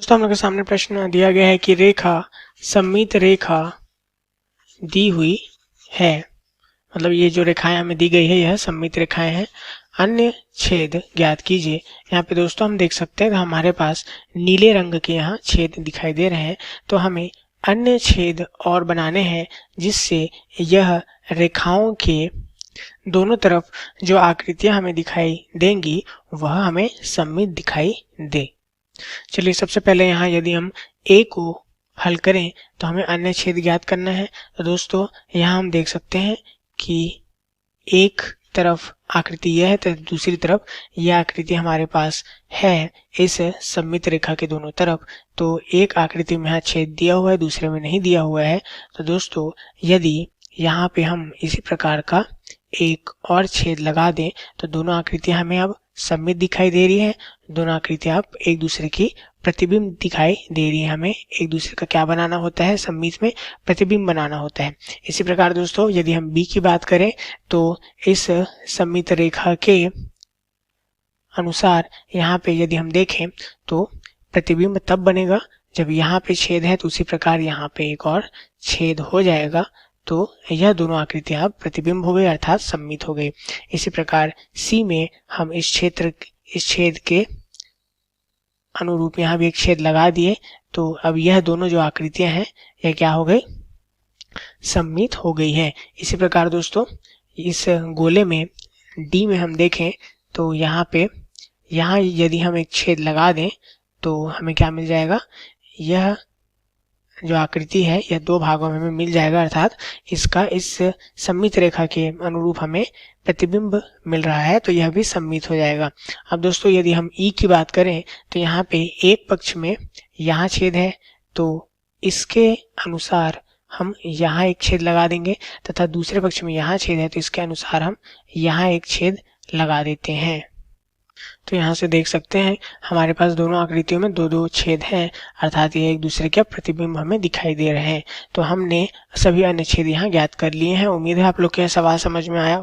दोस्तों हम लोग के सामने प्रश्न दिया गया है कि रेखा सममित रेखा दी हुई है। मतलब ये जो रेखाएं हमें दी गई है यह सममित रेखाएं हैं। अन्य छेद ज्ञात कीजिए। यहाँ पे दोस्तों हम देख सकते हैं हमारे पास नीले रंग के यहाँ छेद दिखाई दे रहे हैं, तो हमें अन्य छेद और बनाने हैं जिससे यह रेखाओं के दोनों तरफ जो आकृतियां हमें दिखाई देंगी वह हमें सममित दिखाई दे। चलिए सबसे पहले यहाँ यदि हम ए को हल करें तो हमें अन्य छेद ज्ञात करना है। तो दोस्तों यहाँ हम देख सकते हैं कि एक तरफ आकृति यह है तो दूसरी तरफ यह आकृति हमारे पास है इस सममित रेखा के दोनों तरफ। तो एक आकृति में यहाँ छेद दिया हुआ है, दूसरे में नहीं दिया हुआ है। तो दोस्तों यदि यहाँ पे हम इसी प्रकार का एक और छेद लगा दें तो दोनों आकृतियां हमें अब सममित दिखाई दे रही है। दोनों आकृतियां अब एक दूसरे की प्रतिबिंब दिखाई दे रही है। हमें एक दूसरे का क्या बनाना होता है, सममित में प्रतिबिंब बनाना होता है। इसी प्रकार दोस्तों यदि हम बी की बात करें तो इस सममित रेखा के अनुसार यहाँ पे यदि हम देखें तो प्रतिबिंब तब बनेगा जब यहाँ पे छेद है तो उसी प्रकार यहाँ पे एक और छेद हो जाएगा, तो यह दोनों आकृतियां अब प्रतिबिंब हो गई अर्थात सममित हो गई। इसी प्रकार सी में हम इस छेद के अनुरूप यहाँ भी एक छेद लगा दिए, तो अब यह दोनों जो आकृतियां हैं यह क्या हो गई, सममित हो गई है। इसी प्रकार दोस्तों इस गोले में डी में हम देखें तो यहाँ यदि हम एक छेद लगा दें तो हमें क्या मिल जाएगा, यह जो आकृति है यह दो भागों में हमें मिल जाएगा अर्थात इसका इस सममित रेखा के अनुरूप हमें प्रतिबिंब मिल रहा है, तो यह भी सममित हो जाएगा। अब दोस्तों यदि हम ई की बात करें तो यहाँ पे एक पक्ष में यहाँ छेद है तो इसके अनुसार हम यहाँ एक छेद लगा देंगे तथा दूसरे पक्ष में यहाँ छेद है तो इसके अनुसार हम यहाँ एक छेद लगा देते हैं। तो यहाँ से देख सकते हैं हमारे पास दोनों आकृतियों में दो दो छेद हैं अर्थात ये एक दूसरे के प्रतिबिंब हमें दिखाई दे रहे हैं। तो हमने सभी अन्य छेद यहाँ ज्ञात कर लिए हैं। उम्मीद है आप लोग को यह सवाल समझ में आया।